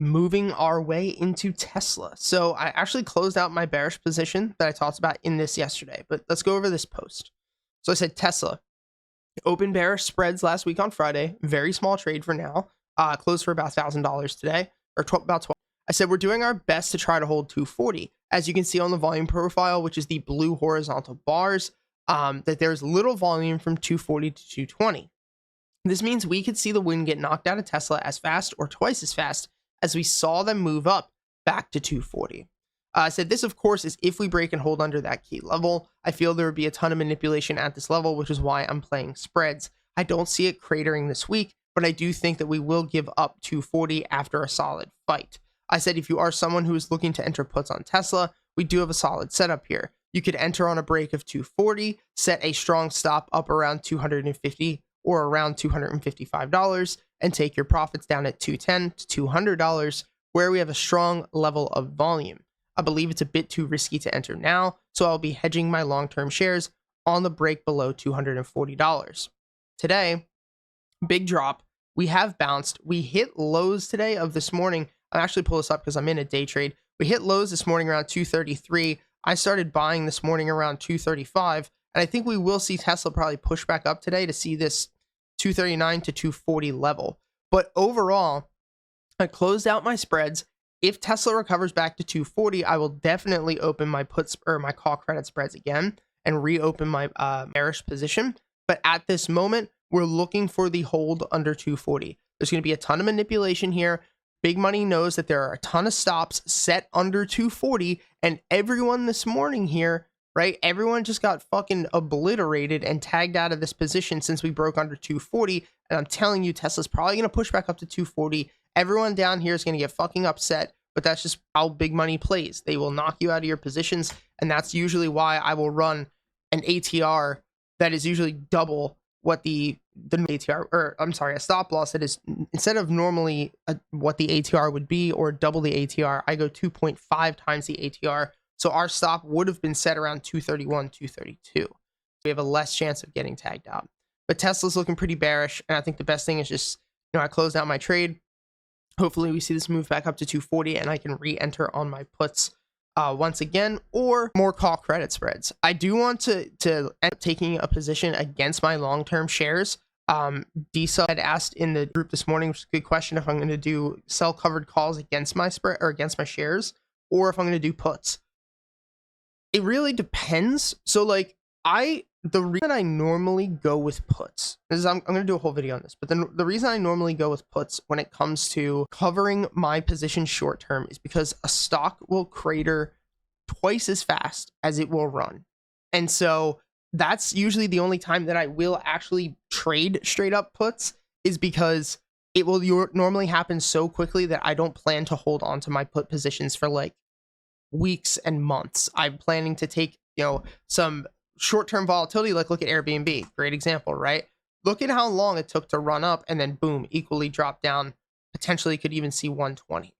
moving our way into Tesla. So I actually closed out my bearish position that I talked about in this yesterday, but let's go over this post. So I said Tesla, open bearish spreads last week on Friday, very small trade for now, closed for about $1,000 today, or about 12. I said we're doing our best to try to hold 240. As you can see on the volume profile, which is the blue horizontal bars, that there's little volume from 240 to 220. This means we could see the wind get knocked out of Tesla as fast or twice as fast as we saw them move up back to 240. I said this, of course, is if we break and hold under that key level. I feel there would be a ton of manipulation at this level, which is why I'm playing spreads. I don't see it cratering this week, but I do think that we will give up 240 after a solid fight. I said if you are someone who is looking to enter puts on Tesla, we do have a solid setup here. You could enter on a break of 240, set a strong stop up around 250 or around $255, and take your profits down at $210 to $200, where we have a strong level of volume. I believe it's a bit too risky to enter now, so I'll be hedging my long-term shares on the break below $240. Today, big drop. We have bounced. We hit lows today of this morning. I'll actually pull this up because I'm in a day trade. We hit lows this morning around 233. I started buying this morning around 235, and I think we will see Tesla probably push back up today to see this 239 to 240 level. But overall, I closed out my spreads. If Tesla recovers back to 240, I will definitely open my puts or my call credit spreads again and reopen my bearish position. But at this moment, we're looking for the hold under 240. There's going to be a ton of manipulation here. Big money knows that there are a ton of stops set under 240, and everyone this morning here, right? Everyone just got fucking obliterated and tagged out of this position since we broke under 240. And I'm telling you, Tesla's probably going to push back up to 240. Everyone down here is going to get fucking upset, but that's just how big money plays. They will knock you out of your positions, and that's usually why I will run an ATR that is usually double what the ATR, or I'm sorry, a stop loss that is, instead of normally what the ATR would be or double the ATR, I go 2.5 times the ATR. So our stop would have been set around 231, 232. We have a less chance of getting tagged out. But Tesla's looking pretty bearish, and I think the best thing is just, I closed out my trade. Hopefully we see this move back up to 240 and I can re-enter on my puts once again, or more call credit spreads. I do want to end up taking a position against my long-term shares. DSA had asked in the group this morning, which is a good question, if I'm going to do sell covered calls against my spread or against my shares, or if I'm going to do puts. It really depends. So like the reason I normally go with puts is I'm going to do a whole video on this, but the reason I normally go with puts when it comes to covering my position short term is because a stock will crater twice as fast as it will run. And so that's usually the only time that I will actually trade straight up puts, is because it will normally happen so quickly that I don't plan to hold on to my put positions for like weeks and months. I'm planning to take, some short-term volatility, like look at Airbnb, great example, right? Look at how long it took to run up and then boom, equally drop down, potentially could even see 120.